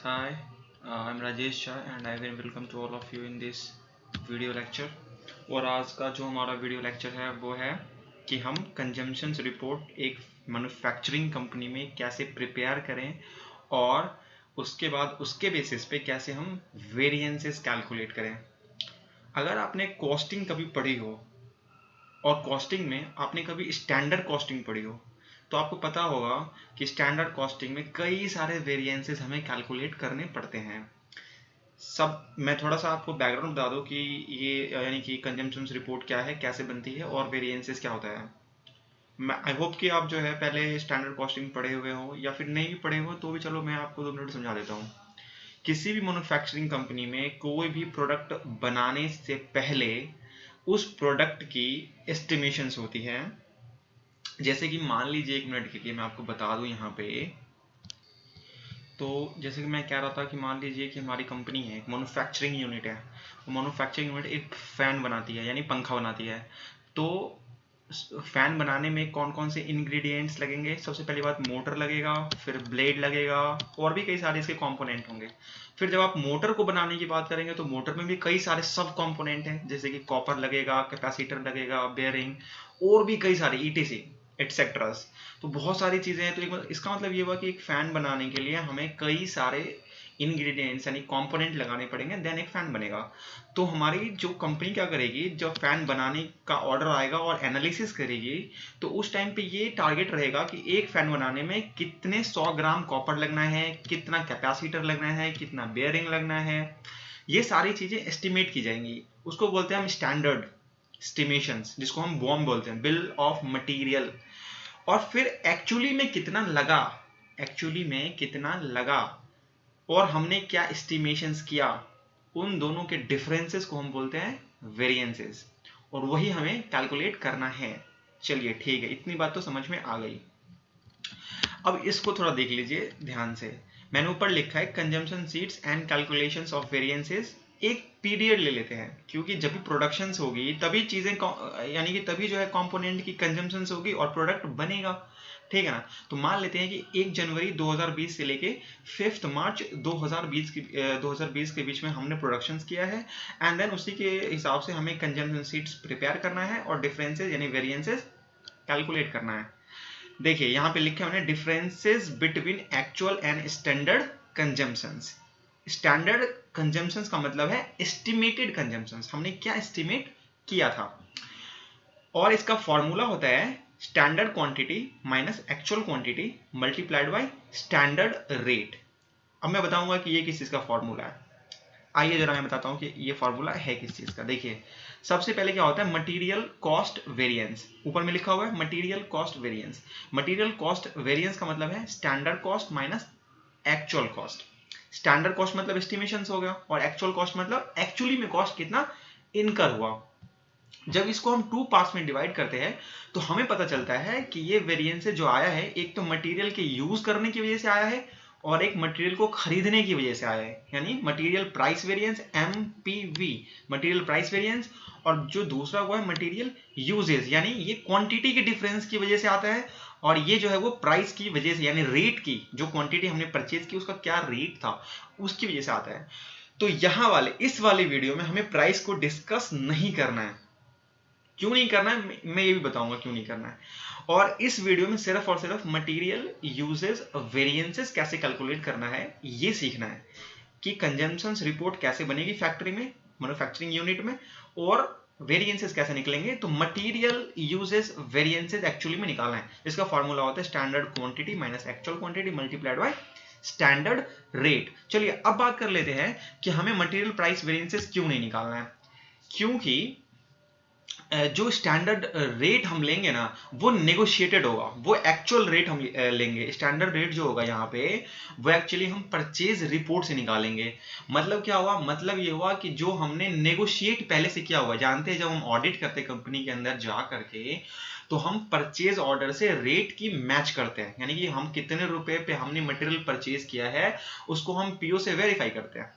Hi, I'm Rajesh Shah and I will welcome to all of you in this video lecture। और आज का जो हमारा video lecture है वो है कि हम कंजम्पशन रिपोर्ट एक मैन्युफैक्चरिंग कंपनी में कैसे प्रिपेयर करें और उसके बाद उसके बेसिस पे कैसे हम वेरिएंसेस कैलकुलेट करें। अगर आपने कॉस्टिंग कभी पढ़ी हो और कॉस्टिंग में आपने कभी स्टैंडर्ड कॉस्टिंग पढ़ी हो तो आपको पता होगा कि स्टैंडर्ड कॉस्टिंग में कई सारे वेरिएंसेस हमें कैलकुलेट करने पड़ते हैं। मैं थोड़ा सा आपको बैकग्राउंड बता दूं कि ये यानी कि कंजम्पशन रिपोर्ट क्या है, कैसे बनती है और वेरिएंसेस क्या होता है। मैं आई होप कि आप जो है पहले स्टैंडर्ड कॉस्टिंग पढ़े हुए हो या फिर नहीं भी पढ़े हो तो भी चलो मैं आपको 2 मिनट समझा देता हूँ। किसी भी मैन्युफैक्चरिंग कंपनी में कोई भी प्रोडक्ट बनाने से पहले उस प्रोडक्ट की एस्टिमेशंस होती हैं। जैसे कि मान लीजिए 1 मिनट के लिए मैं आपको बता दूं यहाँ पे, तो जैसे कि मैं कह रहा था कि मान लीजिए कि हमारी कंपनी है, एक मैन्युफैक्चरिंग यूनिट है। वो मैन्युफैक्चरिंग यूनिट एक फ़ैन बनाती है यानी पंखा बनाती है। तो फैन बनाने में कौन कौन से इंग्रेडिएंट्स लगेंगे? सबसे पहली बात मोटर लगेगा, फिर ब्लेड लगेगा और भी कई सारे इसके कंपोनेंट होंगे। फिर जब आप मोटर को बनाने की बात करेंगे तो मोटर में भी कई सारे सब कंपोनेंट हैं, जैसे कि कॉपर लगेगा, कैपेसिटर लगेगा, बेयरिंग और भी कई सारे ईटीसी एटसेट्रास। तो बहुत सारी चीजें हैं। तो इसका मतलब ये हुआ कि एक फैन बनाने के लिए हमें कई सारे इंग्रेडिएंट्स यानी कंपोनेंट लगाने पड़ेंगे, देन एक फैन बनेगा। तो हमारी जो कंपनी क्या करेगी, जब फैन बनाने का ऑर्डर आएगा और एनालिसिस करेगी तो उस टाइम पे ये टारगेट रहेगा कि एक फैन बनाने में कितने 100 ग्राम कॉपर लगना है, कितना कैपेसिटर लगना है, कितना बेयरिंग लगना है। ये सारी चीजें एस्टिमेट की जाएंगी। उसको बोलते हैं हम स्टैंडर्ड एस्टिमेशंस, जिसको हम बॉम बोलते हैं, बिल ऑफ मटेरियल। और फिर एक्चुअली में कितना लगा और हमने क्या एस्टिमेशंस किया, उन दोनों के डिफरेंसेस को हम बोलते हैं वेरिएंसेस, और वही हमें कैलकुलेट करना है। चलिए ठीक है, इतनी बात तो समझ में आ गई। अब इसको थोड़ा देख लीजिए ध्यान से। मैंने ऊपर लिखा है consumption sheets and calculations of variances. एक पीरियड ले लेते हैं, क्योंकि जब भी प्रोडक्शन होगी तभी चीजें यानी कि तभी जो है कंपोनेंट की कंजम्पशन होगी और प्रोडक्ट बनेगा। ठीक है ना। तो मान लेते हैं कि 1 जनवरी 2020 से लेके 5 मार्च 2020 के बीच में हमने प्रोडक्शन किया है। एंड देन उसी के हिसाब से हमें कंजम्पशन शीट्स प्रिपेयर करना है और डिफरेंसेस यानी वेरिएंसेस कैलकुलेट करना है। देखिए यहाँ पे लिखे हमने differences between actual and standard consumptions. Standard consumptions का मतलब है एस्टिमेटेड कंजम्पशंस, हमने क्या एस्टिमेट किया था। और इसका फॉर्मूला होता है standard quantity minus actual quantity multiplied by standard rate. अब मैं बताऊंगा कि ये किस चीज का फॉर्मूला है। आइए जरा मैं बताता हूं कि ये फॉर्मूला है किस चीज का। देखिए सबसे पहले क्या होता है, मटेरियल कॉस्ट वेरिएंस। ऊपर में लिखा हुआ है material cost variance. Material cost variance का मतलब है standard cost minus actual cost. Standard cost मतलब एस्टिमेशन हो गया और एक्चुअल कॉस्ट मतलब एक्चुअली में कॉस्ट कितना इनकर हुआ। जब इसको हम 2 पार्ट्स में डिवाइड करते हैं तो हमें पता चलता है कि ये वेरिएंस जो आया है, एक तो मटेरियल के यूज करने की वजह से आया है और एक मटेरियल को खरीदने की वजह से आया है, यानी material price variance MPV, material price variance. और जो दूसरा हुआ है मटेरियल यूजेस, यानी ये क्वांटिटी के डिफरेंस की वजह से आता है और ये जो है वो प्राइस की वजह से यानी रेट की, जो क्वांटिटी हमने परचेज की उसका क्या रेट था उसकी वजह से आता है। तो यहां इस वाले वीडियो में हमें प्राइस को डिस्कस नहीं करना है। क्यों नहीं करना है मैं ये भी बताऊंगा क्यों नहीं करना है। और इस वीडियो में सिर्फ और सिर्फ मटेरियल यूजेस वेरिएंसेस कैसे कैलकुलेट करना है ये सीखना है कि कंजम्पशन रिपोर्ट कैसे बनेगी फैक्ट्री में, मैन्युफैक्चरिंग यूनिट में, और वेरिएंसेस कैसे निकलेंगे। तो मटेरियल यूजेस वेरिएंसेस एक्चुअली में निकालना है। इसका फॉर्मूला होता है standard quantity minus actual quantity multiplied by standard rate. चलिए अब बात कर लेते हैं कि हमें मटेरियल प्राइस वेरिएंसेस क्यों नहीं निकालना है। क्योंकि जो स्टैंडर्ड रेट हम लेंगे ना वो नेगोशिएटेड होगा, वो एक्चुअल रेट हम लेंगे। स्टैंडर्ड रेट जो होगा यहाँ पे वो एक्चुअली हम परचेज रिपोर्ट से निकालेंगे। मतलब क्या हुआ, मतलब ये हुआ कि जो हमने नेगोशिएट पहले से किया हुआ, जानते हैं जब हम ऑडिट करते हैं कंपनी के अंदर जा करके तो हम परचेज ऑर्डर से रेट की मैच करते हैं, यानी कि हम कितने रुपए पे हमने मटेरियल परचेज किया है उसको हम पीओ से वेरीफाई करते हैं।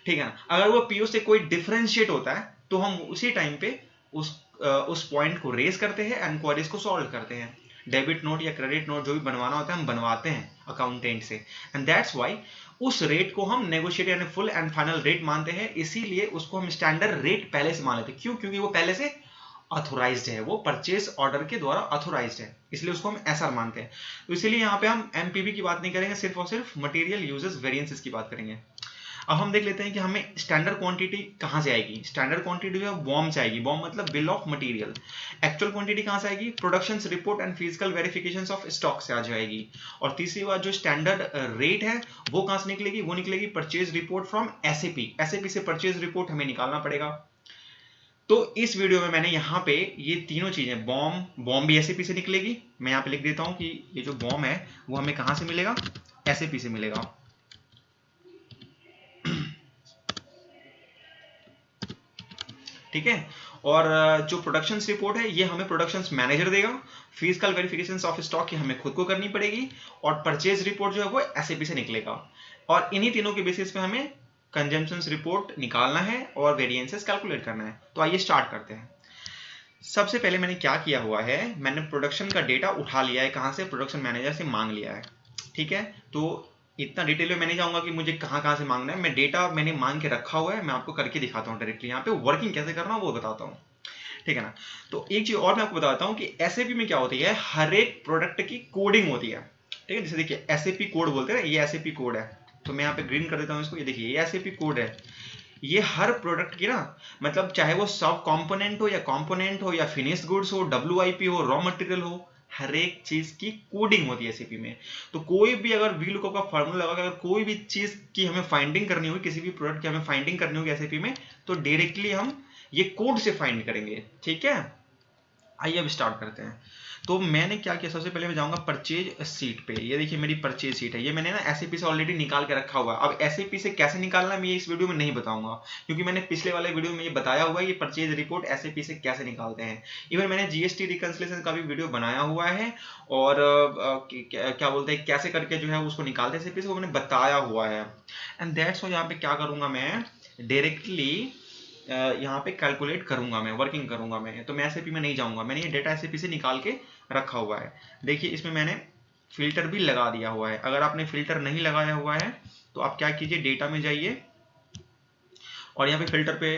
ठीक है ना। अगर वो पीओ से कोई डिफरेंशिएट होता है तो हम उसी टाइम पे उस पॉइंट को रेज करते हैं, एनक्वायरीज को सॉल्व करते हैं। डेबिट नोट या क्रेडिट नोट जो भी बनवाना होता है हम बनवाते हैं अकाउंटेंट से। एंड दैट्स व्हाई उस रेट को हम नेगोशिएट यानी फुल एंड फाइनल रेट मानते हैं, इसीलिए उसको हम स्टैंडर्ड रेट पहले से मान लेते हैं। क्यों? क्योंकि वो पहले से ऑथोराइज्ड है, वो परचेज ऑर्डर के द्वारा ऑथोराइज्ड है, इसलिए उसको हम एसआर मानते हैं। तो इसीलिए यहाँ पे हम एमपीवी की बात नहीं करेंगे, सिर्फ और सिर्फ मटेरियल यूजेस वेरिएंसेस की बात करेंगे। अब हम देख लेते हैं कि हमें स्टैंडर्ड क्वांटिटी कहाँ से आएगी। स्टैंडर्ड क्वांटिटी जो है बॉम से आएगी, बॉम मतलब bill of material. Actual quantity कहाँ से आएगी? Production report and physical verification of stock से आ जाएगी। और तीसरी बात जो स्टैंडर्ड रेट है वो कहाँ से निकलेगी? वो निकलेगी purchase report from SAP. SAP से परचेज रिपोर्ट हमें निकालना पड़ेगा। तो इस वीडियो में मैंने यहाँ पे ये तीनों चीजें, बॉम भी एसएपी से निकलेगी, मैं यहाँ पे लिख देता हूँ कि ये जो बॉम है वो हमें कहाँ से मिलेगा? एसएपी से मिलेगा। ठीक है। और जो प्रोडक्शन रिपोर्ट है ये हमें प्रोडक्शन मैनेजर देगा। फिजिकल वेरिफिकेशन ऑफ स्टॉक की हमें खुद को करनी पड़ेगी। और परचेज रिपोर्ट जो है वो एसएपी से निकलेगा। और इन्हीं तीनों के बेसिस पे हमें कंजम्पशन रिपोर्ट निकालना है और वेरिएंसेस कैलकुलेट करना है। तो आइए स्टार्ट करते हैं। सबसे पहले मैंने क्या किया हुआ है, मैंने प्रोडक्शन का डेटा उठा लिया है। कहां से? प्रोडक्शन मैनेजर से मांग लिया है। ठीक है। तो इतना डिटेल में मैं नहीं जाऊंगा कि मुझे कहां से मांगना है। मैं डेटा मैंने मांग के रखा हुआ है, मैं आपको करके दिखाता हूं डायरेक्टली। यहाँ पे वर्किंग कैसे करना वो बताता हूं। ठीक है ना। तो एक चीज और मैं आपको बताता हूं कि एसएपी में क्या होती है, हर एक प्रोडक्ट की कोडिंग होती है। ठीक है। जैसे देखिए एसएपी कोड बोलते हैं ना, ये एसएपी कोड है। तो मैं यहाँ पे ग्रीन कर देता हूँ इसको। ये देखिए ये एसएपी कोड है। ये हर प्रोडक्ट की ना, मतलब चाहे वो सब कंपोनेंट हो या कंपोनेंट हो या फिनिश्ड गुड्स हो, डब्ल्यूआईपी हो, रॉ मटेरियल हो, हर एक चीज की कोडिंग होती है एसएपी में। तो कोई भी अगर वीलुकअप का फॉर्मूला लगा, अगर कोई भी चीज की हमें फाइंडिंग करनी होगी, किसी भी प्रोडक्ट की हमें फाइंडिंग करनी होगी एसएपी में, तो डायरेक्टली हम ये कोड से फाइंड करेंगे। ठीक है। आइए अब स्टार्ट करते हैं। तो मैंने क्या किया, सबसे पहले मैं जाऊंगा परचेज सीट पे। ये देखिए मेरी परचेज सीट है, ये मैंने ना एसएपी से ऑलरेडी निकाल के रखा हुआ है। अब एसएपी से कैसे निकालना मैं ये इस वीडियो में नहीं बताऊंगा, क्योंकि मैंने पिछले वाले वीडियो में ये बताया हुआ है ये परचेज रिपोर्ट एसएपी से कैसे निकालते हैं। इवन मैंने जीएसटी रिकंसिलिएशन का भी वीडियो बनाया हुआ है, और क्या बोलते हैं कैसे करके जो है उसको निकालते हैं एसएपी से, वो मैंने बताया हुआ है। एंड दैट्स व्हाई यहाँ पे क्या करूंगा, मैं डायरेक्टली यहाँ पे कैलकुलेट करूंगा, मैं वर्किंग करूंगा। मैं तो मैं एसएपी में नहीं जाऊंगा, मैंने ये डेटा एसएपी से निकाल के रखा हुआ है। देखिए इसमें मैंने फिल्टर भी लगा दिया हुआ है। अगर आपने फिल्टर नहीं लगाया हुआ है तो आप क्या कीजिए, डेटा में जाइए और यहाँ पे फिल्टर पे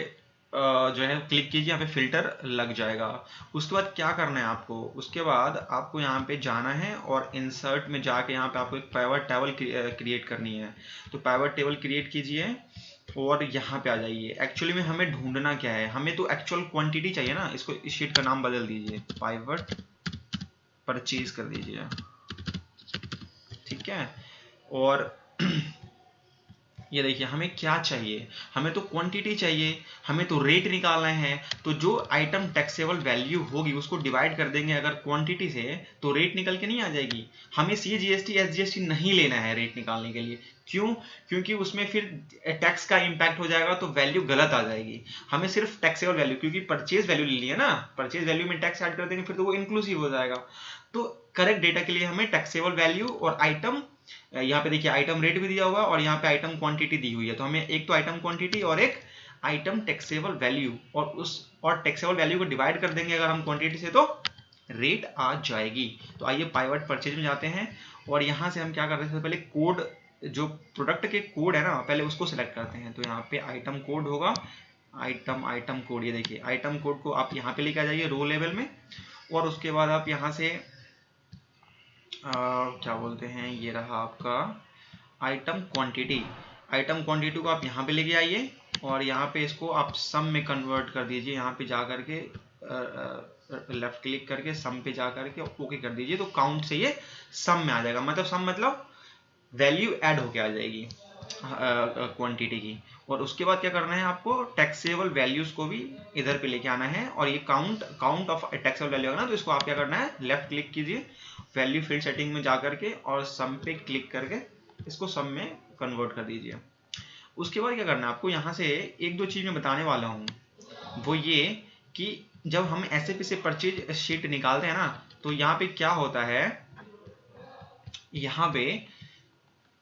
जो है क्लिक कीजिए, यहाँ पे फिल्टर लग जाएगा। उसके बाद क्या करना है आपको, उसके बाद आपको यहाँ पे जाना है और इंसर्ट में जाके यहाँ पे आपको एक पाइवट टेबल क्रिएट करनी है। तो पाइवट टेबल क्रिएट कीजिए और यहाँ पे आ जाइए। एक्चुअली में हमें ढूंढना क्या है, हमें तो एक्चुअल क्वांटिटी चाहिए ना। इसको इस शीट का नाम बदल दीजिए, पाइवट परचेज कर दीजिए। ठीक है। और ये देखिए हमें क्या चाहिए, हमें तो क्वांटिटी चाहिए, हमें तो रेट निकालना है। तो जो आइटम टैक्सेबल वैल्यू होगी उसको डिवाइड कर देंगे अगर क्वांटिटी से, तो रेट निकल के नहीं आ जाएगी। हमें सीजीएसटी एसजीएसटी नहीं लेना है रेट निकालने के लिए। क्यों? क्योंकि उसमें फिर टैक्स का इंपैक्ट हो जाएगा, तो वैल्यू गलत आ जाएगी। हमें सिर्फ टैक्सेबल वैल्यू, क्योंकि परचेज वैल्यू ले लिया ना, परचेज वैल्यू में टैक्स ऐड कर देंगे फिर तो वो इंक्लूसिव हो जाएगा। तो करेक्ट डेटा के लिए हमें टैक्सेबल वैल्यू और आइटम, यहाँ पे देखिए आइटम रेट भी दिया हुआ है और यहाँ पे आइटम क्वांटिटी दी हुई है। तो हमें एक तो आइटम क्वांटिटी और एक आइटम टैक्सेबल वैल्यू, और टैक्सेबल वैल्यू को डिवाइड कर देंगे अगर हम क्वांटिटी से, तो रेट आ जाएगी। तो आइए पाइवट परचेज में जाते हैं और यहाँ से हम क्या करते हैं, पहले कोड, जो प्रोडक्ट के कोड है ना, पहले उसको सिलेक्ट करते हैं। तो यहाँ पे आइटम कोड होगा, आइटम कोड। ये देखिए आइटम कोड को आप यहाँ पे लेके आ जाइए रो लेवल में, और उसके बाद आप यहाँ से क्या बोलते हैं, ये रहा आपका आइटम क्वांटिटी। आइटम क्वांटिटी को आप यहाँ पे लेके आइए और यहाँ पे इसको आप सम में कन्वर्ट कर दीजिए। यहाँ पे जा करके लेफ्ट क्लिक करके सम पे जा करके ओके कर दीजिए। तो काउंट से ये सम में आ जाएगा, मतलब सम मतलब वैल्यू ऐड होके आ जाएगी क्वांटिटी की। और उसके बाद क्या करना है आपको, टैक्सेबल वैल्यूज को भी इधर पे लेके आना है। और ये काउंट ऑफ टैक्सेबल वैल्यू होगा ना, तो इसको आप क्या करना है, लेफ्ट क्लिक कीजिए, वैल्यू फील्ड सेटिंग में जा करके और सम पे क्लिक करके इसको सम में कन्वर्ट कर दीजिए। उसके बाद क्या करना है आपको, यहाँ से एक दो चीज मैं बताने वाला हूँ, वो ये कि जब हम एसएपी से परचेज शीट निकालते हैं ना, तो यहाँ पे क्या होता है, यहाँ पे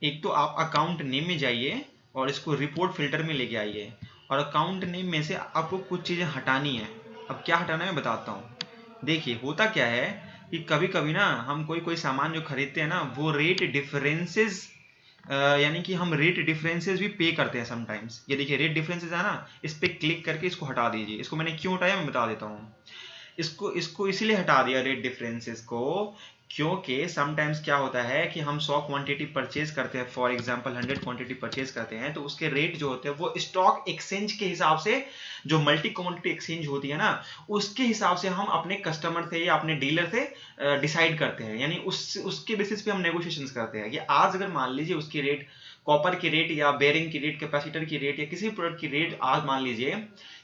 एक तो आप अकाउंट नेम में जाइए और इसको रिपोर्ट फिल्टर में लेके आइए, और अकाउंट नेम में से आपको कुछ चीजें हटानी है। अब क्या हटाना है मैं बताता हूँ। देखिए होता क्या है कि कभी कभी ना हम कोई सामान जो खरीदते हैं ना, वो रेट डिफरेंसेस यानी कि हम रेट डिफरेंसेस भी पे करते हैं समटाइम्स। ये देखिए रेट डिफरेंसेस है ना, इस पर क्लिक करके इसको हटा दीजिए। इसको मैंने क्यों हटाया मैं बता देता हूँ। इसको इसीलिए हटा दिया रेट डिफरेंसेस को, क्योंकि समटाइम्स क्या होता है कि हम 100 क्वांटिटी परचेज करते हैं, फॉर एग्जांपल 100 क्वांटिटी परचेज करते हैं, तो उसके रेट जो होते हैं वो स्टॉक एक्सचेंज के हिसाब से, जो मल्टी कमोडिटी एक्सचेंज होती है ना, उसके हिसाब से हम अपने कस्टमर से या अपने डीलर से डिसाइड करते हैं। यानी उसके बेसिस पे हम नेगोशिएशंस करते हैं कि आज अगर मान लीजिए उसकी रेट, कॉपर की रेट या बेरिंग की रेट, कैपेसिटर की रेट या किसी प्रोडक्ट की रेट आज मान लीजिए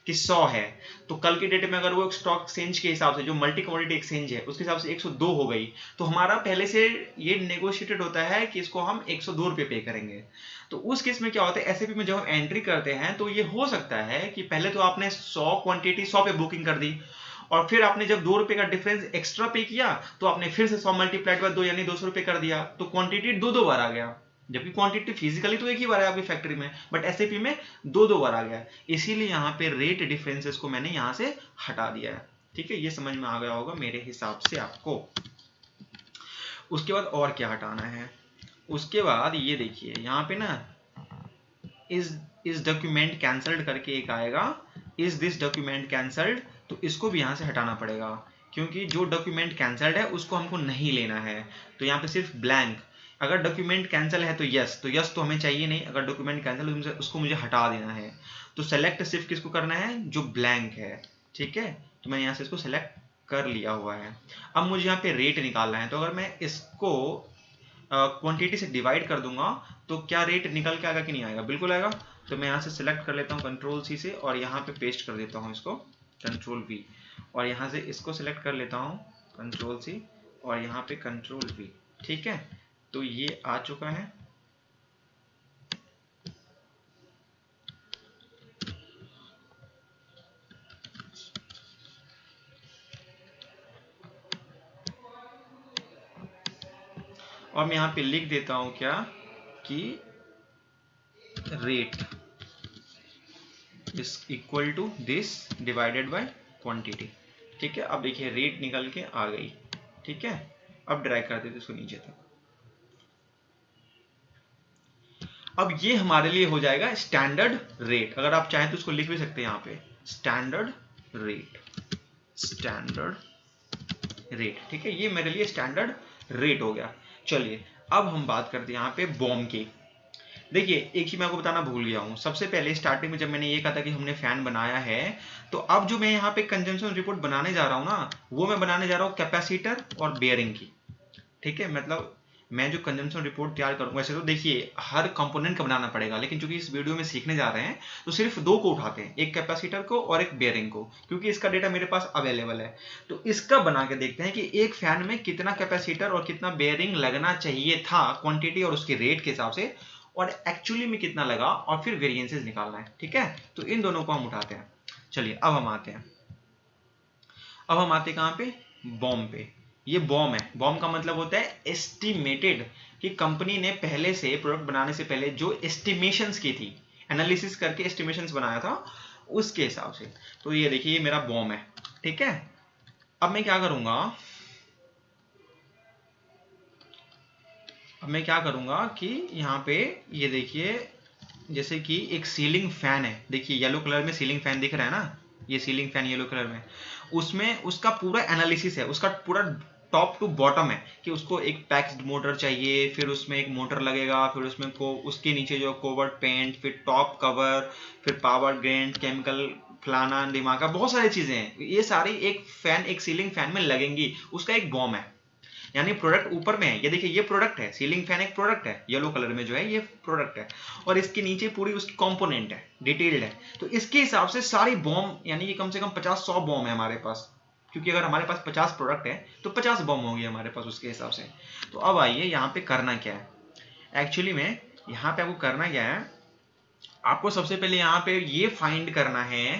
कि 100 है, तो कल की डेट में अगर वो स्टॉक एक्सचेंज के हिसाब से, जो मल्टी कमोडिटी एक्सचेंज है उसके हिसाब से 102 हो गई, तो हमारा पहले से ये नेगोशिएटेड होता है कि इसको हम 102 रुपये पे करेंगे। तो उस केस में क्या होता है, एसएपी में जब हम एंट्री करते हैं तो ये हो सकता है कि पहले तो आपने 100 क्वांटिटी 100 पे बुकिंग कर दी, और फिर आपने जब 2 रुपए का डिफरेंस एक्स्ट्रा पे किया तो आपने फिर से 100 मल्टीप्लाइड बाय 2 यानी 200 रुपए कर दिया, तो क्वांटिटी दो बार आ गया। जबकि क्वांटिटी फिजिकली तो एक ही बार है आपकी फैक्ट्री में, बट एसएपी में दो बार आ गया। इसीलिए यहाँ पे रेट डिफरेंसेस को मैंने यहाँ से हटा दिया है। ठीक है, ये समझ में आ गया होगा मेरे हिसाब से आपको। उसके बाद और क्या हटाना है, उसके बाद ये देखिए यहाँ पे ना इस डॉक्यूमेंट कैंसल्ड करके एक आएगा, इज दिस डॉक्यूमेंट कैंसल्ड, तो इसको भी यहाँ से हटाना पड़ेगा, क्योंकि जो डॉक्यूमेंट कैंसल्ड है उसको हमको नहीं लेना है। तो यहाँ पे सिर्फ ब्लैंक, अगर डॉक्यूमेंट कैंसिल है तो यस, तो यस तो हमें चाहिए नहीं, अगर डॉक्यूमेंट कैंसिल है उसको मुझे हटा देना है। तो सेलेक्ट सिर्फ किसको करना है, जो ब्लैंक है। ठीक है, तो मैंने यहाँ से इसको सेलेक्ट कर लिया हुआ है। अब मुझे यहाँ पे रेट निकालना है, तो अगर मैं इसको क्वांटिटी से डिवाइड कर दूंगा तो क्या रेट निकल के आएगा कि नहीं आएगा, बिल्कुल आएगा। तो मैं यहाँ से सेलेक्ट कर लेता हूँ कंट्रोल सी से, और यहाँ पे पेस्ट कर देता हूँ इसको कंट्रोल वी, और यहाँ से इसको सेलेक्ट कर लेता हूँ कंट्रोल सी, और यहाँ पे कंट्रोल वी। ठीक है, तो ये आ चुका है। और मैं यहाँ पे लिख देता हूँ क्या कि rate is equal to this divided by quantity. ठीक है, अब देखिए रेट निकल के आ गई। ठीक है, अब ड्रैग कर देते इसको नीचे तक। अब ये हमारे लिए हो जाएगा स्टैंडर्ड रेट। अगर आप चाहें तो इसको लिख भी सकते हैं यहाँ पे, स्टैंडर्ड रेट, स्टैंडर्ड रेट। ठीक है, ये मेरे लिए स्टैंडर्ड रेट हो गया। चलिए अब हम बात करते हैं यहाँ पे बॉम की। देखिए एक चीज मैं आपको बताना भूल गया हूँ, सबसे पहले स्टार्टिंग में जब मैंने ये कहा था कि हमने फैन बनाया है, तो अब जो मैं यहाँ पे कंजम्पशन रिपोर्ट बनाने जा रहा हूँ ना, वो मैं बनाने जा रहा हूँ कैपेसिटर और बेयरिंग की। ठीक है, मतलब मैं जो कंजम्पशन रिपोर्ट तैयार करूंगा, वैसे तो देखिए हर कंपोनेंट का बनाना पड़ेगा, लेकिन चूंकि इस वीडियो में सीखने जा रहे हैं तो सिर्फ दो को उठाते हैं, एक कैपेसिटर को और एक बेयरिंग को, क्योंकि इसका डेटा मेरे पास अवेलेबल है। तो इसका बना के देखते हैं कि एक फैन में कितना कैपेसिटर और कितना बेयरिंग लगना चाहिए था क्वांटिटी और उसके रेट के हिसाब से, और एक्चुअली में कितना लगा, और फिर वेरिएंसेस निकालना है। ठीक है, तो इन दोनों को हम उठाते हैं। चलिए अब हम आते हैं, कहाँ पे, बॉम पे। ये बॉम है, बॉम का मतलब होता है एस्टिमेटेड, कि कंपनी ने पहले से प्रोडक्ट बनाने से पहले जो एस्टिमेशंस की थी, एनालिसिस करके एस्टिमेशंस बनाया था उसके हिसाब से। तो ये देखिए ये मेरा बॉम है। ठीक है, अब मैं क्या करूंगा, कि यहाँ पे ये देखिए जैसे कि एक सीलिंग फैन है, देखिए येलो कलर में सीलिंग फैन दिख रहा है ना, ये सीलिंग फैन येलो कलर में, उसमें उसका पूरा एनालिसिस है, उसका पूरा टॉप टू बॉटम है कि उसको एक पैक्ड मोटर चाहिए, फिर उसमें एक मोटर लगेगा, फिर उसमें उसके नीचे जो कोवर्ट पेंट, फिर टॉप कवर, फिर पावर ग्रेंड, केमिकल फलाना दिमागा, बहुत सारी चीजें हैं, ये सारी एक फैन, एक सीलिंग फैन में लगेंगी, उसका एक बॉम है। यानी प्रोडक्ट ऊपर में है, ये देखिए ये प्रोडक्ट है, सीलिंग फैन एक प्रोडक्ट है, येलो कलर में जो है ये प्रोडक्ट है, और इसके नीचे पूरी उसकी कंपोनेंट है, डिटेल्ड है। तो इसके हिसाब से सारी बॉम, यानी कि कम से कम 50-100 बॉम है हमारे पास, क्योंकि अगर हमारे पास 50 प्रोडक्ट है तो 50 बॉम होंगे हमारे पास उसके हिसाब से। तो अब आइए यहाँ पे करना क्या है, एक्चुअली में यहाँ पे आपको करना क्या है, आपको सबसे पहले यहाँ पे ये फाइंड करना है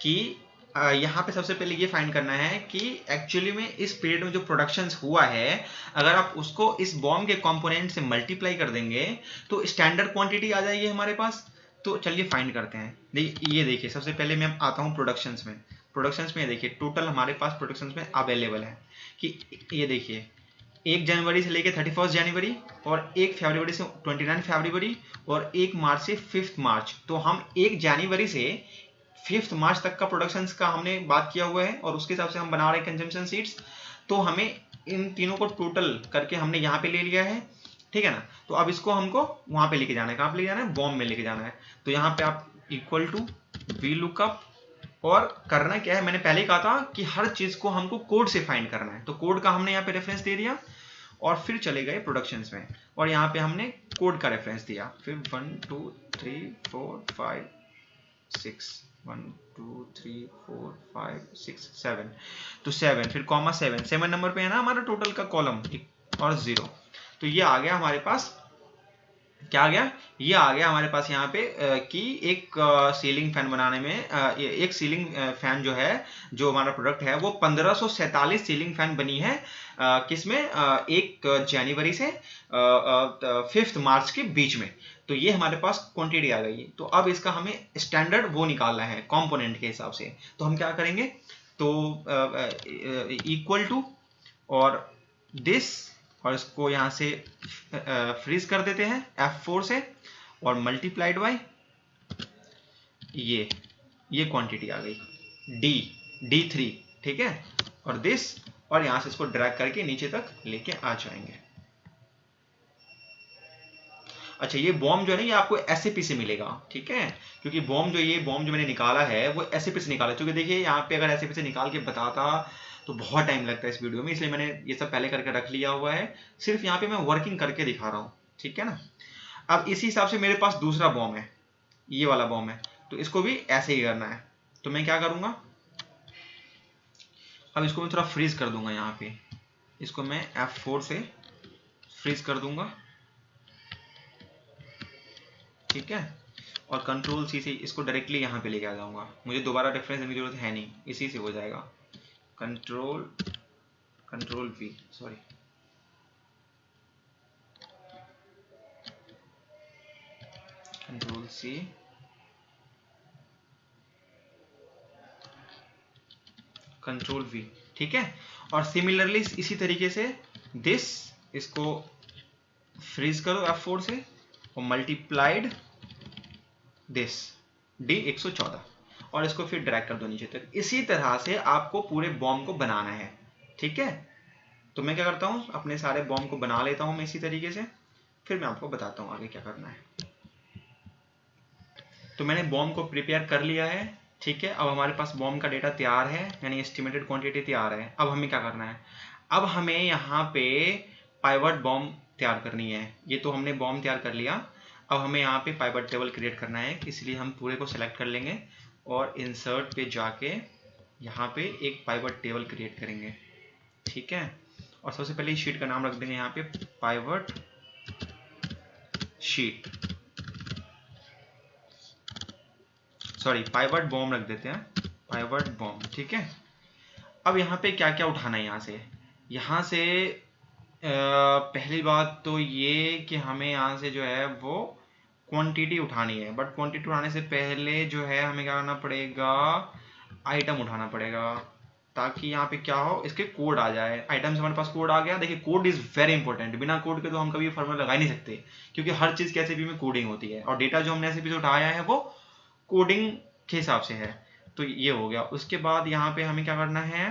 कि यहाँ पे सबसे पहले ये फाइंड करना है कि एक्चुअली में इस पीरियड में जो प्रोडक्शन हुआ है, अगर आप उसको इस बॉम्ब के कंपोनेंट से मल्टीप्लाई कर देंगे तो स्टैंडर्ड क्वांटिटी आ जाएगी हमारे पास। तो चलिए फाइंड करते हैं। ये देखिए सबसे पहले मैं आता हूँ प्रोडक्शंस में देखिए टोटल हमारे पास प्रोडक्शंस में अवेलेबल है कि ये देखिए 1 जनवरी से लेके 31 जनवरी, और 1 फरवरी से 29 फरवरी, और 1 मार्च से 5 मार्च। तो हम 1 जनवरी से 5 मार्च तक का प्रोडक्शंस का हमने बात किया हुआ है, और उसके हिसाब से हम बना रहे हैं कंजम्पशन शीट्स। तो हमें इन तीनों को टोटल करके हमने यहाँ पे ले लिया है, ठीक है ना। तो अब इसको हमको वहां पे लेके जाना है, कहाँ पे लेके जाना है, बॉम्ब में लेके जाना है। तो यहाँ पे आप इक्वल टू वी लुकअप, और करना क्या है, मैंने पहले कहा था कि हर चीज को हमको कोड से फाइंड करना है। तो कोड का हमने यहाँ पे रेफरेंस दे दिया, और फिर चले गए प्रोडक्शंस में, और यहाँ पे हमने कोड का रेफरेंस दिया। फिर 1 2 3 4 5 6 1 2 3 4 5 6 7, तो 7, फिर कॉमा 7 नंबर पे है ना हमारा टोटल का कॉलम, और 0। तो ये आ गया हमारे पास, क्या आ गया, ये आ गया हमारे पास यहाँ पे कि एक सीलिंग फैन बनाने में एक सीलिंग फैन जो है, जो हमारा प्रोडक्ट है, वो 1547 सीलिंग फैन बनी है, किसमें, 1 जनवरी से 5 मार्च के बीच में। तो ये हमारे पास क्वांटिटी आ गई है। तो अब इसका हमें स्टैंडर्ड वो निकालना है कंपोनेंट के हिसाब से। तो हम क्या करेंगे, तो इक्वल टू और दिस, और इसको यहां से फ्रीज कर देते हैं F4 से, और मल्टीप्लाइड बाय ये क्वांटिटी आ गई D3, ठीक है, और दिस, और यहां से इसको ड्रैग करके नीचे तक लेके आ जाएंगे। अच्छा, ये बॉम्ब जो है ना, ये आपको SAP से मिलेगा, ठीक है, क्योंकि ये बॉम्ब जो मैंने निकाला है वो SAP से निकाला। क्योंकि देखिए यहाँ पे अगर SAP से निकाल के बताता तो बहुत टाइम लगता है इस वीडियो में, इसलिए मैंने ये सब पहले करके रख लिया हुआ है। सिर्फ यहाँ पे मैं वर्किंग करके दिखा रहा हूँ, ठीक है ना। अब इसी हिसाब से मेरे पास दूसरा बॉम्ब है, ये वाला बॉम्ब है, तो इसको भी ऐसे ही करना है। तो मैं क्या करूंगा, अब इसको मैं थोड़ा फ्रीज कर दूंगा। यहाँ पे इसको मैं F4 से फ्रीज कर दूंगा, ठीक है, और कंट्रोल C से इसको डायरेक्टली यहाँ पे लेके आ जाऊंगा। मुझे दोबारा रेफरेंस देने की जरूरत है नहीं, इसी से हो जाएगा। Control V, sorry, control C, control V, ठीक है। और सिमिलरली इसी तरीके से दिस, इसको फ्रीज करो F4 से, और मल्टीप्लाइड दिस D114, और इसको फिर ड्रैग कर दो नीचे तक। इसी तरह से आपको पूरे बॉम्ब को बनाना है, ठीक है। तो मैं क्या करता हूं, अपने सारे बॉम्ब को बना लेता हूं मैं इसी तरीके से, फिर मैं आपको बताता हूं आगे क्या करना है। तो मैंने बॉम्ब को प्रिपेयर कर लिया है, ठीक है। अब हमारे पास बॉम्ब का डेटा तैयार है, यानी एस्टिमेटेड क्वांटिटी तैयार है। अब हमें क्या करना है, अब हमें यहाँ पे पाइवट बॉम्ब तैयार करनी है। ये तो हमने बॉम्ब तैयार कर लिया, अब हमें यहाँ पे पाइवट टेबल क्रिएट करना है, इसलिए हम पूरे को सिलेक्ट कर लेंगे, और इंसर्ट पे जाके यहाँ पे एक पाइवट टेबल क्रिएट करेंगे, ठीक है। और सबसे पहले इस शीट का नाम रख देंगे यहाँ पे pivot sheet, sorry pivot bomb रख देते हैं, पाइवट बॉम्ब, ठीक है। अब यहाँ पे क्या क्या उठाना है, यहाँ से पहली बात तो ये कि हमें यहाँ से जो है वो क्वांटिटी उठानी है, बट क्वांटिटी उठाने से पहले जो है हमें क्या करना पड़ेगा, आइटम उठाना पड़ेगा, ताकि यहाँ पे क्या हो, इसके कोड आ जाए। आइटम से हमारे पास कोड आ गया। देखिए कोड इज वेरी इंपॉर्टेंट, बिना कोड के तो हम कभी फॉर्मूला लगा ही नहीं सकते, क्योंकि हर चीज के एसएपी में कोडिंग होती है, और डेटा जो हमने एसएपी से उठाया है वो कोडिंग के हिसाब से है। तो ये हो गया। उसके बाद यहाँ पे हमें क्या करना है,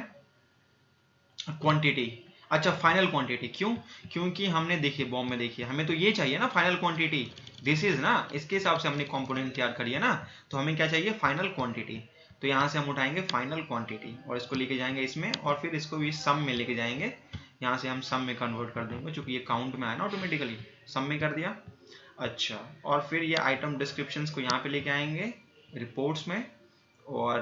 क्वांटिटी। अच्छा, फाइनल क्वांटिटी क्यों, क्योंकि हमने देखिए बॉम्ब में देखिए हमें तो ये चाहिए ना फाइनल क्वांटिटी, दिस इज ना, इसके हिसाब से हमने कंपोनेंट तैयार करी है ना। तो हमें क्या चाहिए, फाइनल क्वांटिटी। तो यहाँ से हम उठाएंगे फाइनल क्वांटिटी, और इसको लेके जाएंगे इसमें, और फिर इसको भी सम में लेके जाएंगे। यहाँ से हम सम में कन्वर्ट कर देंगे, चूंकि ये काउंट में आया ना ऑटोमेटिकली, सम में कर दिया। अच्छा, और फिर ये आइटम डिस्क्रिप्शंस को यहाँ पे लेके आएंगे रिपोर्ट्स में, और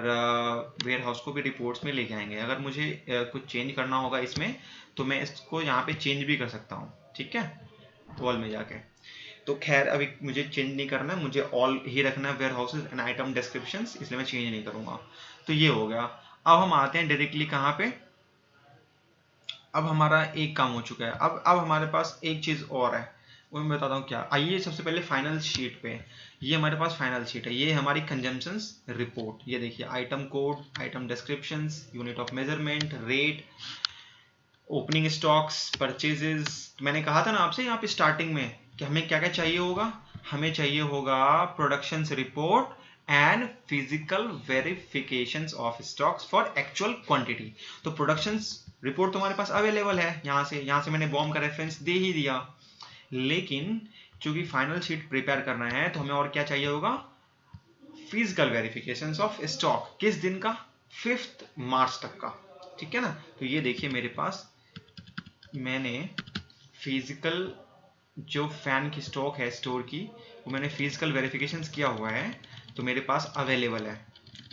वेयर हाउस को भी रिपोर्ट्स में लेके आएंगे। अगर मुझे कुछ चेंज करना होगा इसमें, तो मैं इसको यहाँ पे चेंज भी कर सकता हूँ, ठीक है, ऑल में जाके। तो खैर अभी मुझे चेंज नहीं करना है, मुझे ऑल ही रखना है, warehouses and item descriptions, इसलिए मैं चेंज नहीं करूँगा। तो ये हो गया। अब हम आते हैं डायरेक्टली कहाँ पे, अब हमारा एक काम हो चुका है। अब हमारे पास एक चीज़ और है, वो मैं बताता हूँ क्या। आइए सबसे पहले फाइनल शीट पे, ये हमारे पास फाइनल शीट है, ये हमारी कंजम्पशंस रिपोर्ट। ये देखिए item code, item descriptions, unit of measurement, rate, opening stocks, purchases, मैंने कहा था ना आपसे यहाँ पे स्टार्टिंग में कि हमें क्या क्या चाहिए होगा, हमें चाहिए होगा productions report and physical verifications of stocks for actual quantity. तो प्रोडक्शंस रिपोर्ट तुम्हारे पास अवेलेबल है, यहाँ से मैंने बॉम्ब का रेफरेंस दे ही दिया, लेकिन चूंकि फाइनल शीट प्रिपेयर करना है तो हमें और क्या चाहिए होगा, फिजिकल वेरिफिकेशंस ऑफ स्टॉक। किस दिन का, 5 मार्च तक का, ठीक है ना। तो ये देखिए मेरे पास मैंने फिजिकल जो फैन की स्टॉक है स्टोर की, वो मैंने फिजिकल वेरिफिकेशंस किया हुआ है, तो मेरे पास अवेलेबल है,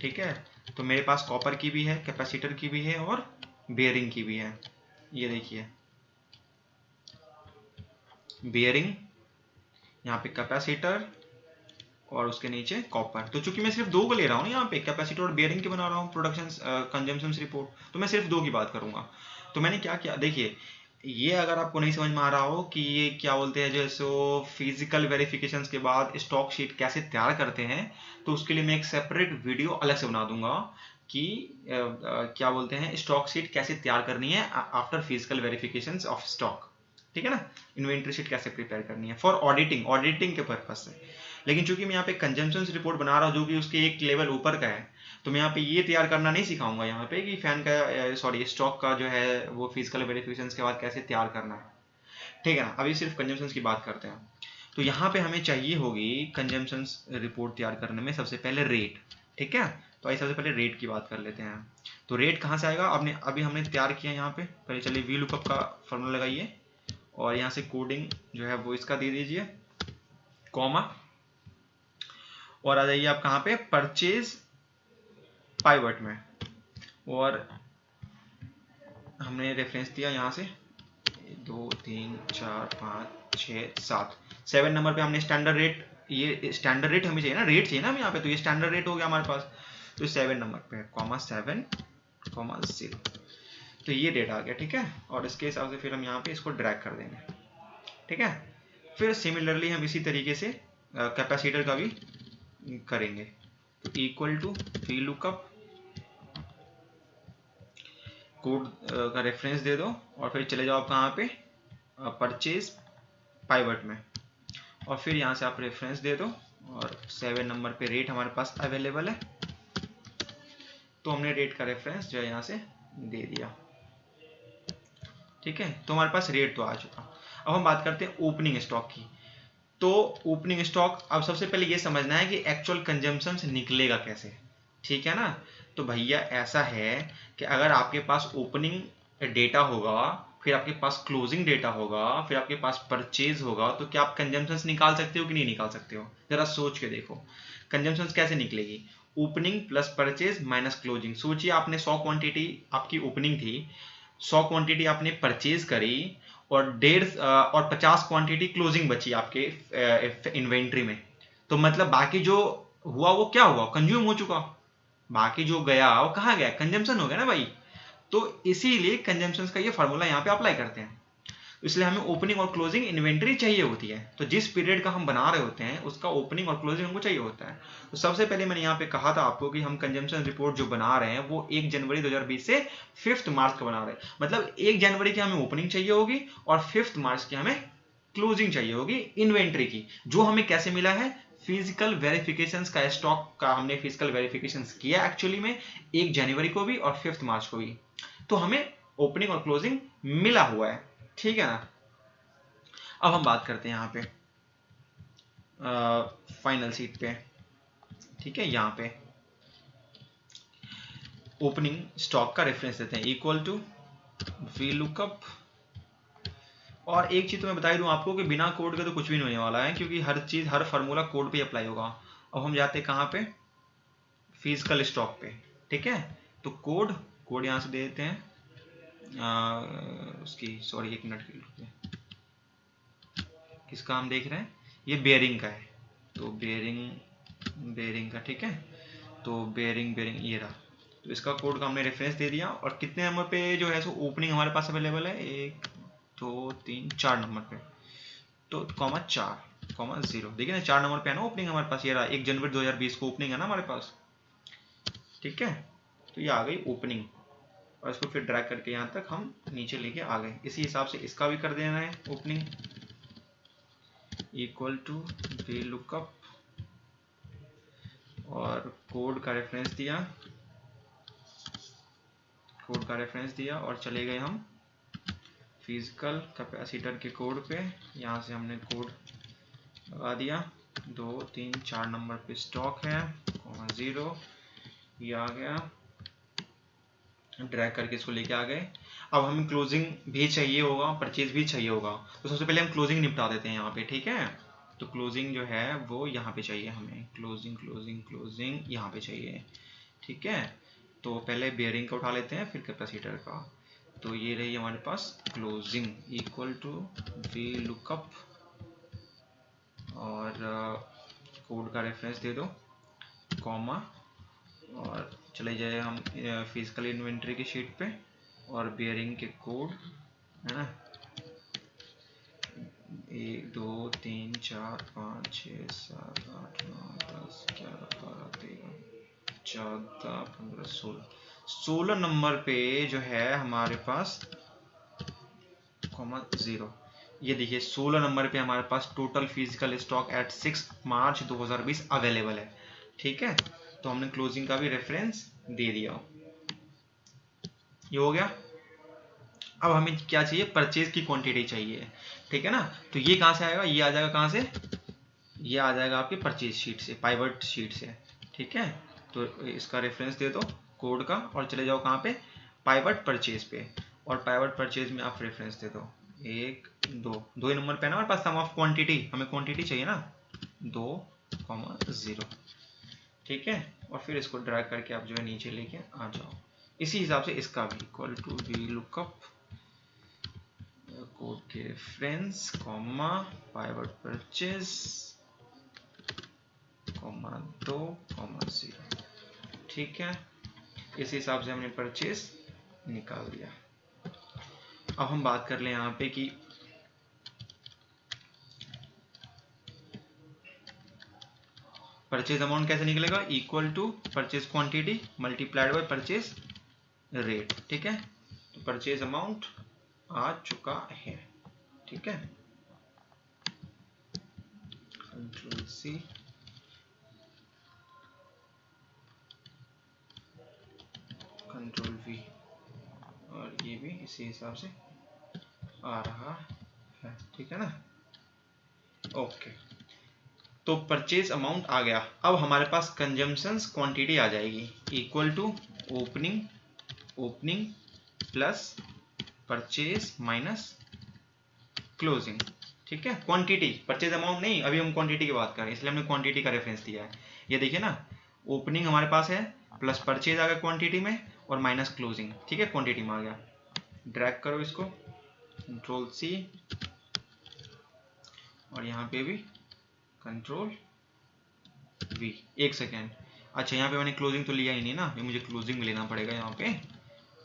ठीक है। तो मेरे पास कॉपर की भी है, कैपेसिटर की भी है और बेयरिंग की भी है। ये देखिए बेयरिंग, यहाँ पे कैपेसिटर और उसके नीचे कॉपर। तो चूंकि मैं सिर्फ 2 को ले रहा हूँ यहाँ पे, कैपेसिटर और बेयरिंग के बना रहा हूँ प्रोडक्शन कंजम्पशन रिपोर्ट, तो मैं सिर्फ 2 की बात करूंगा। तो मैंने क्या किया, देखिए ये अगर आपको नहीं समझ में आ रहा हो कि ये क्या बोलते हैं, जैसे फिजिकल वेरिफिकेशंस के बाद स्टॉक शीट कैसे तैयार करते हैं, तो उसके लिए मैं एक सेपरेट वीडियो अलग से बना दूंगा कि क्या बोलते हैं स्टॉक शीट कैसे तैयार करनी है after physical verifications of stock, ठीक है ना। इन्वेंट्री शीट कैसे प्रिपेयर करनी है फॉर ऑडिटिंग के पर्पज से। लेकिन चूंकि मैं यहाँ पे कंजम्पशन रिपोर्ट बना रहा हूँ जो कि उसके एक लेवल ऊपर का है, तो मैं यहाँ पे ये तैयार करना नहीं सिखाऊंगा यहाँ पे कि फैन का सॉरी स्टॉक का जो है वो फिजिकल वेरिफिकेशन के बाद कैसे तैयार करना है, ठीक है ना। अभी सिर्फ कंजम्पशन की बात करते हैं। तो यहाँ पे हमें चाहिए होगी कंजम्पशन रिपोर्ट तैयार करने में सबसे पहले रेट, ठीक है। तो आइए सबसे पहले रेट की बात कर लेते हैं। तो रेट कहाँ से आएगा, अभी हमने तैयार किया यहाँ पे, पहले चलिए वी लुकअप का फॉर्मूला लगाइए और यहाँ से कोडिंग जो है वो इसका दे दीजिए, कॉमा, और आ जाइए आप कहाँ पे, परचेज पाइवट में, और हमने रेफरेंस दिया यहाँ से 2 3 4 5 6 7 7 नंबर पे हमने स्टैंडर्ड रेट, ये स्टैंडर्ड रेट हमें चाहिए ना, रेट चाहिए ना हमें यहाँ पे, तो ये स्टैंडर्ड रेट हो गया हमारे पास। तो 7 नंबर पे कॉमा 7 कॉमा 0, तो ये डेट आ गया, ठीक है। और इसके हिसाब से फिर हम यहाँ पे इसको ड्रैग कर देंगे, ठीक है। फिर सिमिलरली हम इसी तरीके से कैपेसिटर का भी करेंगे। तो equal to V lookup, code का रेफरेंस दे दो और फिर चले जाओ आप कहाँ पे, परचेज पाइवट में, और फिर यहाँ से आप रेफरेंस दे दो और 7 नंबर पे रेट हमारे पास अवेलेबल है, तो हमने रेट का रेफरेंस जो है यहाँ से दे दिया, ठीक है। तो हमारे पास रेट तो आ चुका। अब हम बात करते हैं ओपनिंग स्टॉक की। तो ओपनिंग स्टॉक, अब सबसे पहले ये समझना है कि एक्चुअल कंजम्पशन से निकलेगा कैसे, ठीक है ना। तो भैया ऐसा है कि अगर आपके पास ओपनिंग डेटा होगा, फिर आपके पास क्लोजिंग डेटा होगा, फिर आपके पास परचेज होगा, तो क्या आप कंजम्पशन निकाल सकते हो कि नहीं निकाल सकते हो, जरा सोच के देखो कंजम्पशन कैसे निकलेगी। Opening plus purchase minus closing. सोचिए आपने 100 क्वांटिटी आपकी ओपनिंग थी, 100 क्वांटिटी आपने परचेज करी और 50 क्वांटिटी क्लोजिंग बची आपके इन्वेंट्री में, तो मतलब बाकी जो हुआ वो क्या हुआ, कंज्यूम हो चुका। बाकी जो गया वो कहाँ गया, कंजम्पशन हो गया ना भाई। तो इसीलिए कंजम्पशन का ये फॉर्मूला यहाँ पे अप्लाई करते हैं। इसलिए हमें ओपनिंग और क्लोजिंग इन्वेंट्री चाहिए होती है। तो जिस पीरियड का हम बना रहे होते हैं उसका ओपनिंग और क्लोजिंग हमको चाहिए होता है। तो सबसे पहले मैंने यहाँ पे कहा था आपको कि हम कंजम्पशन रिपोर्ट जो बना रहे हैं वो 1 जनवरी 2020 से 5 मार्च का बना रहे हैं। मतलब 1 जनवरी की हमें ओपनिंग चाहिए होगी और 5 मार्च की हमें क्लोजिंग चाहिए होगी इन्वेंट्री की, जो हमें कैसे मिला है, फिजिकल वेरिफिकेशन का स्टॉक का हमने फिजिकल वेरिफिकेशन किया एक्चुअली में 1 जनवरी को भी और 5 मार्च को भी, तो हमें ओपनिंग और क्लोजिंग मिला हुआ है, ठीक है ना। अब हम बात करते हैं यहाँ पे फाइनल शीट पे, ठीक है। यहाँ पे ओपनिंग स्टॉक का रेफरेंस देते हैं इक्वल टू वी लुकअप, और एक चीज तो मैं बता दूं आपको कि बिना कोड के तो कुछ भी नहीं होने वाला है, क्योंकि हर चीज हर फार्मूला कोड पे अप्लाई होगा। अब हम जाते हैं कहाँ पे, फिजिकल स्टॉक पे, ठीक है। तो कोड यहाँ से दे देते हैं उसकी, सॉरी 1 मिनट के लिए, किसका हम देख रहे हैं, ये बेयरिंग का है, तो बेयरिंग का, ठीक है। तो बेयरिंग ये रहा, तो इसका कोड का हमने रेफरेंस दे दिया। और कितने नंबर पे जो है सो ओपनिंग हमारे पास अवेलेबल है, 1 2 3 4 नंबर पे, तो कॉमा 4 कॉमा 0, देखिए ना 4 नंबर पे है ना ओपनिंग हमारे पास, ये रहा 1 जनवरी 2020 को ओपनिंग है ना हमारे पास, ठीक है। तो ये आ गई ओपनिंग, और इसको फिर ड्रैग करके यहाँ तक हम नीचे लेके आ गए। इसी हिसाब से इसका भी कर देना है opening equal to V lookup और कोड का रेफरेंस दिया और चले गए हम फिजिकल कैपेसिटर के कोड पे। यहाँ से हमने कोड लगा दिया, 2 3 4 नंबर पे स्टॉक है, 0 ये आ गया, ड्रैग करके इसको लेके आ गए। अब हमें क्लोजिंग भी चाहिए होगा, परचेज भी चाहिए होगा, तो सबसे पहले हम क्लोजिंग निपटा देते हैं यहाँ पे, ठीक है। तो क्लोजिंग जो है वो यहाँ पे चाहिए हमें, क्लोजिंग यहाँ पे चाहिए, ठीक है। तो पहले बेयरिंग का उठा लेते हैं, फिर कैपेसिटर का। तो ये रही हमारे पास closing equal to V lookup और कोड का रेफरेंस दे दो, कॉमा, और चले जाए हम फिजिकल इन्वेंट्री की शीट पे और बेयरिंग के कोड है ना, 1 2 3 4 5 6 7 8 9 10 11 12 13 14 15 16 नंबर पे जो है हमारे पास 0, ये देखिए 16 नंबर पे हमारे पास total physical stock at 6 March 2020 available है, ठीक है। तो हमने क्लोजिंग का भी रेफरेंस दे दिया, ये हो गया। अब हमें क्या चाहिए, परचेज की क्वांटिटी चाहिए, ठीक है ना। तो ये कहाँ से आएगा, ये आ जाएगा कहाँ से, ये आ जाएगा आपके परचेज शीट से, पाइवट शीट से, ठीक है। तो इसका रेफरेंस दे दो कोड का और चले जाओ कहाँ पे, पाइवट परचेज पे, और पाइवट परचेज में आप रेफरेंस दे दो 1 2 ही नंबर पे ना हमारे पास सम ऑफ क्वांटिटी, हमें क्वांटिटी चाहिए ना, 2,0, ठीक है। और फिर इसको ड्रैग करके आप जो है नीचे लेके आ जाओ। इसी हिसाब से इसका भी equal to V lookup code के reference, comma, pivot purchase, comma 2, 0, ठीक है। इस हिसाब से हमने परचेज निकाल दिया। अब हम बात कर लें यहाँ पे कि परचेज अमाउंट कैसे निकलेगा, equal to purchase quantity multiplied by purchase rate, ठीक है। तो परचेज अमाउंट आ चुका है, ठीक है। कंट्रोल सी, कंट्रोल वी, और ये भी इसी हिसाब से आ रहा है, ठीक है ना। ओके, तो परचेज अमाउंट आ गया। अब हमारे पास कंजम्पशंस क्वांटिटी आ जाएगी, equal to opening plus purchase minus closing, ठीक है। क्वांटिटी, परचेज अमाउंट नहीं, अभी हम क्वांटिटी की बात कर रहे हैं, इसलिए हमने क्वांटिटी का रेफरेंस दिया है। ये देखिए ना, ओपनिंग हमारे पास है, प्लस परचेज आ गया क्वांटिटी में, और माइनस क्लोजिंग, ठीक है, क्वांटिटी में आ गया। ड्रैग करो इसको, कंट्रोल सी, और यहाँ पे भी कंट्रोल वी। एक सेकेंड, अच्छा यहाँ पे मैंने क्लोजिंग तो लिया ही नहीं ना, ये मुझे क्लोजिंग में लेना पड़ेगा यहाँ पे।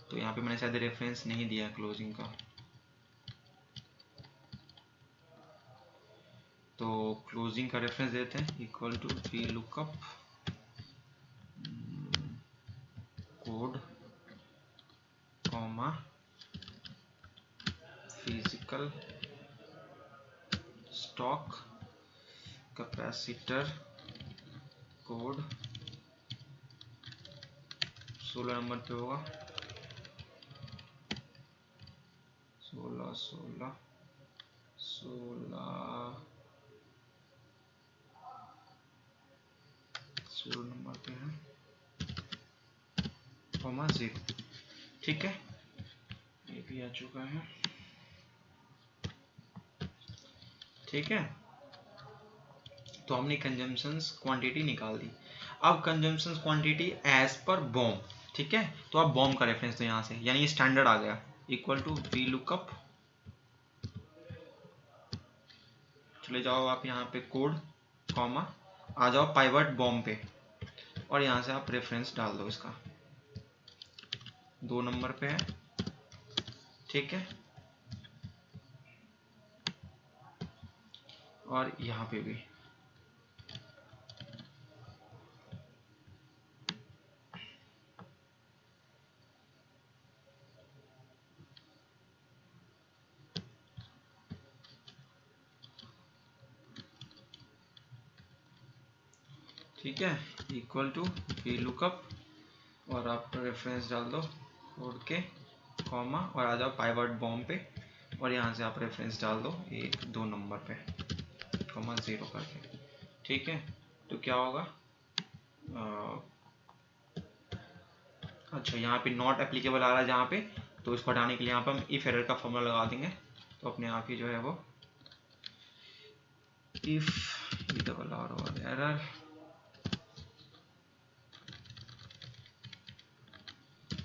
तो यहाँ पे मैंने शायद रेफरेंस नहीं दिया क्लोजिंग का, तो क्लोजिंग का रेफरेंस देते हैं, equal to V lookup code, comma, physical stock capacitor code, 16 number पे होगा, 16 नंबर पे है, 0, ठीक है। ये भी आ चुका है, ठीक है। तो हमने कंजम्पशंस क्वांटिटी निकाल दी। अब consumptions quantity as per BOM, ठीक है। तो अब बॉम का रेफरेंस तो यहाँ से, यानी ये स्टैंडर्ड आ गया, इक्वल टू वी लुकअप, चले जाओ आप यहाँ पे कोड, कॉमा, आ जाओ पाइवट बॉम पे, और यहाँ से आप रेफरेंस डाल दो इसका, 2 नंबर पे है, ठीक है। और यहाँ पे भी ठीक है, इक्वल टू वी लुकअप और आप रेफरेंस डाल दो कोड के कॉमा और आ जाओ पाइवट बॉम्ब पे और यहाँ से आप रेफरेंस डाल दो 1-2 नंबर पे कॉमा 0 करके। ठीक है, तो क्या होगा, अच्छा यहाँ पे नॉट एप्लीकेबल आ रहा है जहाँ पे, तो इसको हटाने के लिए यहाँ पे हम इफ एरर का फॉर्मूला लगा देंगे, तो अपने आप ही जो है वो इफ डबल आर और एरर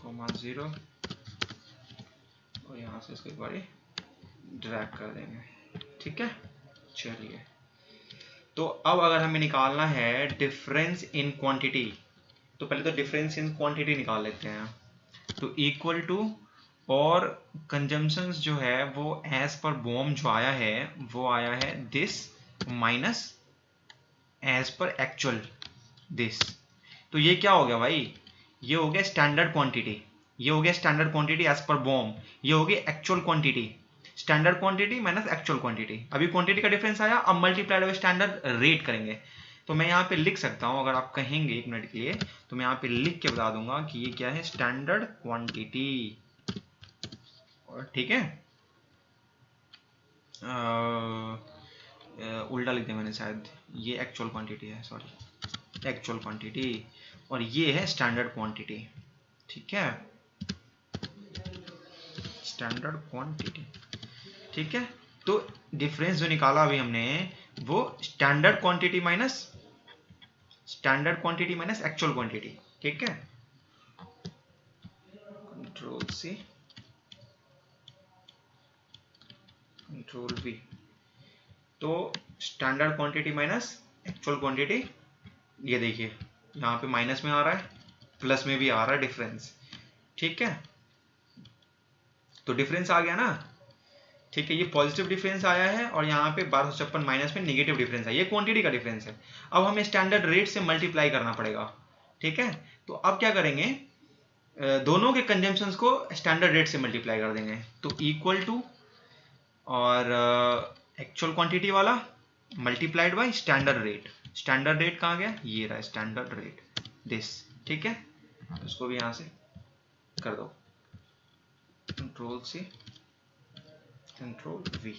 कॉमा 0 और यहाँ से इसको एक बार ड्रैग कर देंगे। ठीक है, चलिए, तो अब अगर हमें निकालना है डिफरेंस इन क्वांटिटी, तो पहले तो डिफरेंस इन क्वांटिटी निकाल लेते हैं। तो इक्वल टू और कंजम्पशंस जो है वो एज पर बॉम जो आया है वो आया है this minus as per actual this. तो ये क्या हो गया भाई, ये हो गया स्टैंडर्ड क्वांटिटी, ये हो गया standard quantity as per BOM, ये हो गई actual quantity, standard quantity minus actual quantity. अभी क्वांटिटी का डिफरेंस आया, अब मल्टीप्लाइड बाय स्टैंडर्ड रेट करेंगे। तो मैं यहाँ पे लिख सकता हूँ, अगर आप कहेंगे 1 मिनट के लिए, तो मैं यहाँ पे लिख के बता दूंगा कि ये क्या है, स्टैंडर्ड क्वांटिटी। ठीक है, उल्टा लिख दिया मैंने शायद, ये एक्चुअल क्वांटिटी है, सॉरी, एक्चुअल क्वांटिटी और ये है स्टैंडर्ड क्वांटिटी। ठीक है, स्टैंडर्ड क्वांटिटी। ठीक है, तो डिफरेंस जो निकाला अभी हमने वो standard quantity minus actual quantity. ठीक है, कंट्रोल सी कंट्रोल वी, तो standard quantity minus actual quantity, ये देखिए यहाँ पे माइनस में आ रहा है, प्लस में भी आ रहा है डिफरेंस। ठीक है, तो डिफरेंस आ गया ना। ठीक है, ये पॉजिटिव डिफरेंस आया है और यहाँ पे 1256 माइनस में नेगेटिव डिफरेंस है, ये क्वांटिटी का डिफरेंस है। अब हमें स्टैंडर्ड रेट से मल्टीप्लाई करना पड़ेगा। ठीक है, तो अब क्या करेंगे, दोनों के कंजम्पशंस को स्टैंडर्ड रेट से मल्टीप्लाई कर देंगे, तो इक्वल टू और एक्चुअल क्वांटिटी वाला multiplied by standard rate. Standard rate कहाँ गया, ये रहा स्टैंडर्ड रेट दिस। ठीक है, इसको भी यहाँ से कर दो, कंट्रोल सी कंट्रोल वी।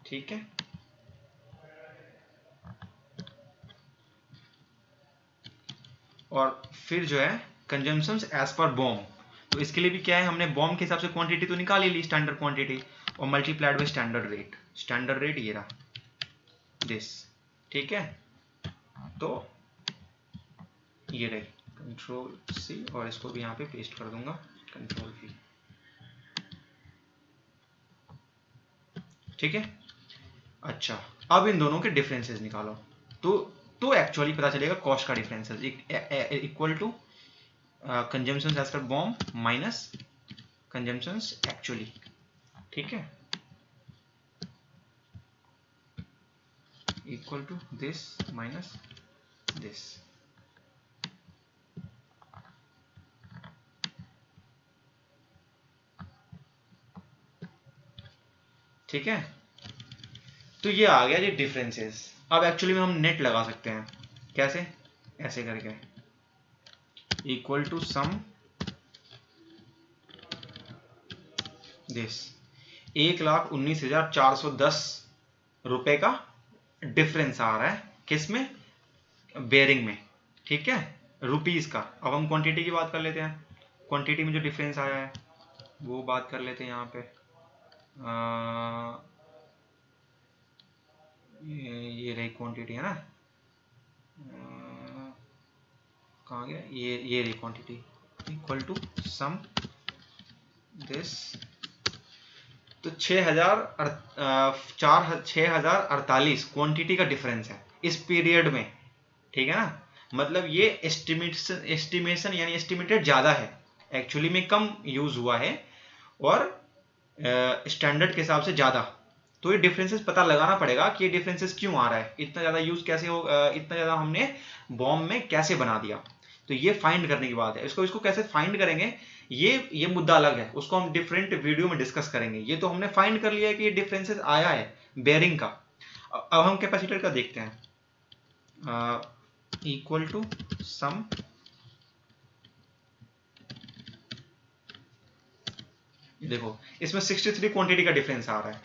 ठीक है, और फिर जो है कंजम्पशंस एज पर बॉम, तो इसके लिए भी क्या है, हमने बॉम के हिसाब से क्वांटिटी तो निकाल ही ली स्टैंडर्ड क्वांटिटी, और multiplied by standard rate. Standard rate ये रहा दिस। ठीक है, तो ये रही कंट्रोल सी और इसको भी यहाँ पे पेस्ट कर दूंगा, कंट्रोल वी। ठीक है, अच्छा, अब इन दोनों के डिफरेंसेस निकालो, तो एक्चुअली पता चलेगा कॉस्ट का differences equal to consumptions as per BOM minus consumptions actually. ठीक है, equal to this minus this. ठीक है, तो ये आ गया ये डिफरेंसेस। अब एक्चुअली में हम नेट लगा सकते हैं, कैसे, ऐसे करके इक्वल टू सम दिस 1,19,410 रुपए का डिफरेंस आ रहा है, किसमें, बेयरिंग में। ठीक है, रुपीस का। अब हम क्वांटिटी की बात कर लेते हैं, क्वांटिटी में जो डिफरेंस आया है वो बात कर लेते हैं। यहाँ पे ये रही क्वांटिटी है ना, कहाँ गया, ये रही quantity, equal to sum this, तो 6,048 क्वांटिटी का डिफरेंस है इस पीरियड में। ठीक है ना, मतलब ये एस्टिमेशन यानी एस्टिमेटेड ज्यादा है, एक्चुअली में कम यूज हुआ है और स्टैंडर्ड के हिसाब से ज्यादा। तो ये डिफरेंसेस पता लगाना पड़ेगा कि ये डिफरेंसेस क्यों आ रहा है, इतना ज्यादा यूज कैसे हो, इतना ज्यादा हमने बॉम्ब में कैसे बना दिया। तो ये फाइंड करने की बात है। इसको कैसे फाइंड करेंगे, ये मुद्दा अलग है, उसको हम डिफरेंट वीडियो में डिस्कस करेंगे। ये तो हमने फाइंड कर लिया है कि ये डिफरेंसेस आया है बेयरिंग का। अब हम कैपेसिटर का देखते हैं। इक्वल टू सम। देखो इसमें 63 क्वांटिटी का डिफरेंस आ रहा है,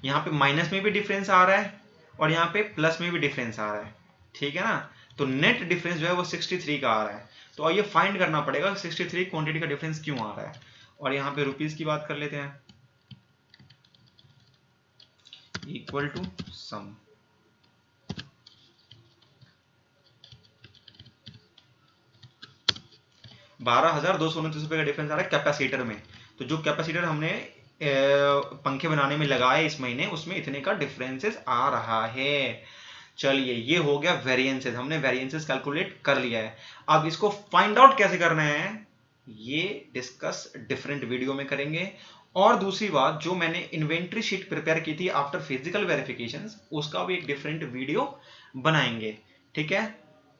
यहाँ पे माइनस में भी डिफरेंस आ रहा है और यहाँ पे प्लस में भी डिफरेंस आ रहा है, ठीक है ना। तो नेट डिफरेंस जो है वो 63 का आ रहा है। तो आइए फाइंड करना पड़ेगा 63 क्वांटिटी का डिफरेंस क्यों आ रहा है। और यहाँ पे रुपीस की बात कर लेते हैं, इक्वल टू सम। ₹12,229 का डिफरेंस आ रहा है कैपेसिटर में। तो जो कैपेसिटर हमने पंखे बनाने में लगाए इस महीने, उसमें इतने का डिफरेंसेस आ रहा है। चलिए ये हो गया वेरिएंसेस, हमने वेरिएंसेस कैलकुलेट कर लिया है। अब इसको फाइंड आउट कैसे करना है ये डिस्कस डिफरेंट वीडियो में करेंगे। और दूसरी बात, जो मैंने इन्वेंट्री शीट प्रिपेयर की थी आफ्टर फिजिकल वेरिफिकेशन, उसका भी एक डिफरेंट वीडियो बनाएंगे, ठीक है।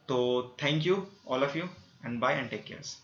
तो thank you all of you and bye and take care.